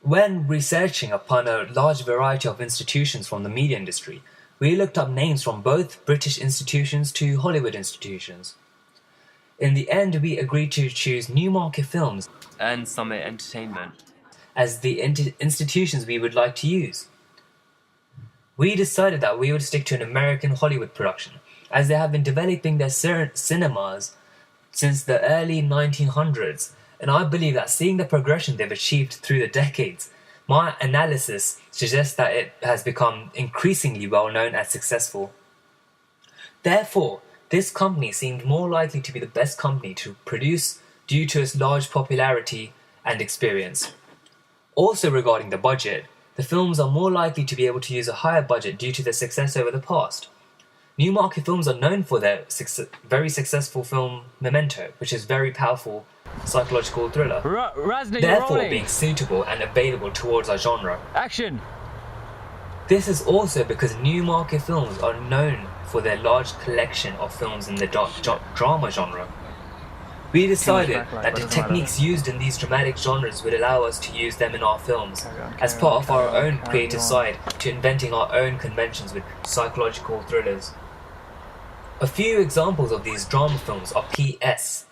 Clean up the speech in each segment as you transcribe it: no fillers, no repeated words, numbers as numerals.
When researching upon a large variety of institutions from the media industry, we looked up names from both British institutions to Hollywood institutions. In the end, we agreed to choose Newmarket Films and Summit Entertainment as the institutions we would like to use. We decided that we would stick to an American Hollywood production, as they have been developing their cinemas since the early 1900s, and I believe that seeing the progression they've achieved through the decades, my analysis suggests that it has become increasingly well known and successful. Therefore, this company seemed more likely to be the best company to produce due to its large popularity and experience. Also regarding the budget, the films are more likely to be able to use a higher budget due to their success over the past. Newmarket Films are known for their very successful film Memento, which is a very powerful psychological thriller, therefore being suitable and available towards our genre. Action! This is also because Newmarket Films are known for their large collection of films in the drama genre. We decided that the techniques used in these dramatic genres would allow us to use them in our films, as part of our own creative side to inventing our own conventions with psychological thrillers. A few examples of these drama films are P.S.,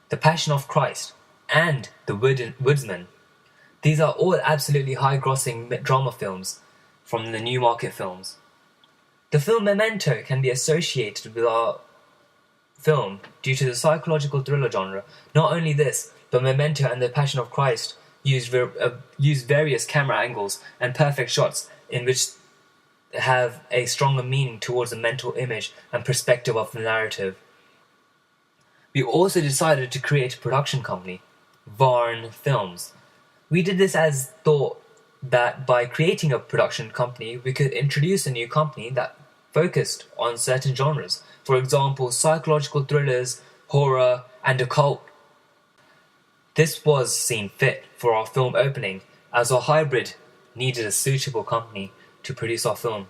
The Passion of Christ, and The Woodsman. These are all absolutely high-grossing drama films from the Newmarket Films. The film Memento can be associated with our film due to the psychological thriller genre. Not only this, but Memento and The Passion of Christ use various camera angles and perfect shots in which have a stronger meaning towards the mental image and perspective of the narrative. We also decided to create a production company, Varn Films. We did this as thought that by creating a production company, we could introduce a new company that focused on certain genres. For example, psychological thrillers, horror, and occult. This was seen fit for our film opening, as our hybrid needed a suitable company to produce our film.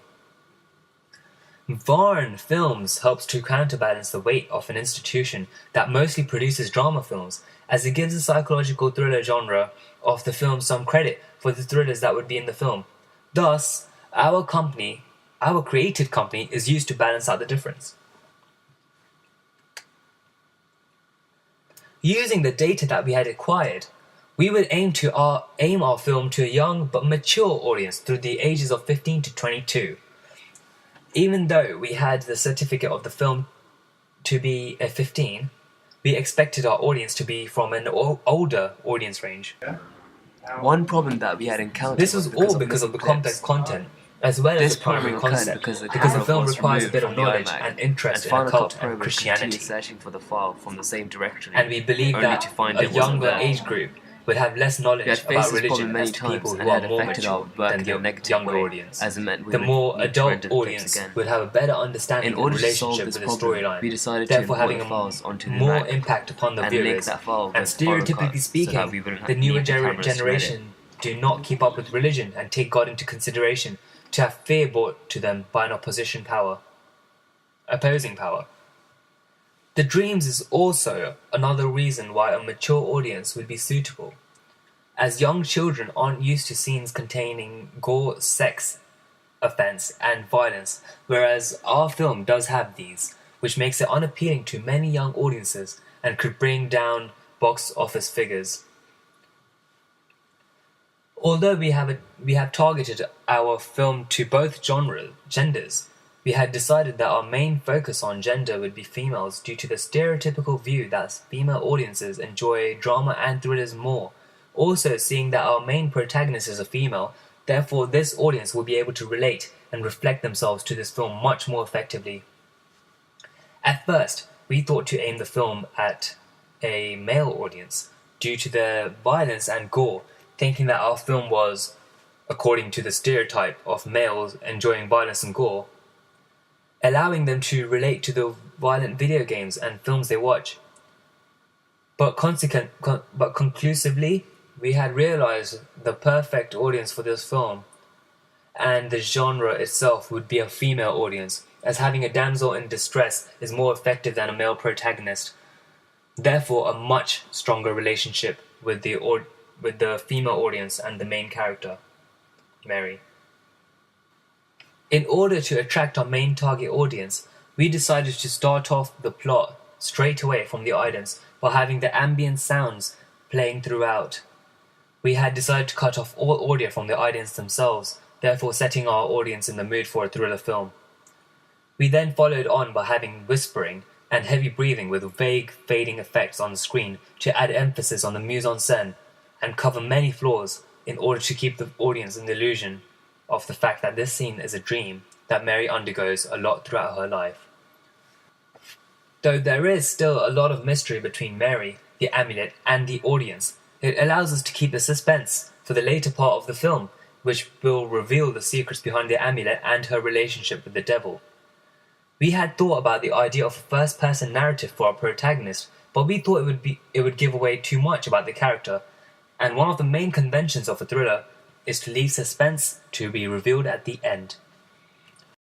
Varn Films helps to counterbalance the weight of an institution that mostly produces drama films, as it gives the psychological thriller genre of the film some credit for the thrillers that would be in the film. Thus, our creative company is used to balance out the difference. Using the data that we had acquired, we would aim our film to a young but mature audience through the ages of 15 to 22. Even though we had the certificate of the film to be a 15, we expected our audience to be from an older audience range. One problem that we had encountered This was all because of the complex content, as well as the primary concept, because the film requires a bit of knowledge and interest in occult and Christianity. Searching for the file from the same directory, and we believe that a younger age group would have less knowledge about religion as to people who are more mature than the younger audience. The more adult audience would have a better understanding and relationship with the storyline, therefore having a more impact upon the viewers. And stereotypically speaking, the newer generation do not keep up with religion and take God into consideration to have fear brought to them by an opposing power. The Dreams is also another reason why a mature audience would be suitable, as young children aren't used to scenes containing gore, sex, offense, and violence, whereas our film does have these, which makes it unappealing to many young audiences and could bring down box office figures. Although we have targeted our film to both genders, we had decided that our main focus on gender would be females due to the stereotypical view that female audiences enjoy drama and thrillers more. Also, seeing that our main protagonist is a female, therefore this audience will be able to relate and reflect themselves to this film much more effectively. At first, we thought to aim the film at a male audience due to the violence and gore, thinking that our film was, according to the stereotype of males enjoying violence and gore, allowing them to relate to the violent video games and films they watch. But conclusively, we had realized the perfect audience for this film, and the genre itself would be a female audience, as having a damsel in distress is more effective than a male protagonist. Therefore, a much stronger relationship with the with the female audience and the main character, Mary. In order to attract our main target audience, we decided to start off the plot straight away from the audience by having the ambient sounds playing throughout. We had decided to cut off all audio from the audience themselves, therefore setting our audience in the mood for a thriller film. We then followed on by having whispering and heavy breathing with vague fading effects on the screen to add emphasis on the mise-en-scène and cover many flaws in order to keep the audience in the illusion of the fact that this scene is a dream that Mary undergoes a lot throughout her life. Though there is still a lot of mystery between Mary, the amulet, and the audience, it allows us to keep the suspense for the later part of the film, which will reveal the secrets behind the amulet and her relationship with the devil. We had thought about the idea of a first-person narrative for our protagonist, but we thought it would give away too much about the character, and one of the main conventions of a thriller is to leave suspense to be revealed at the end.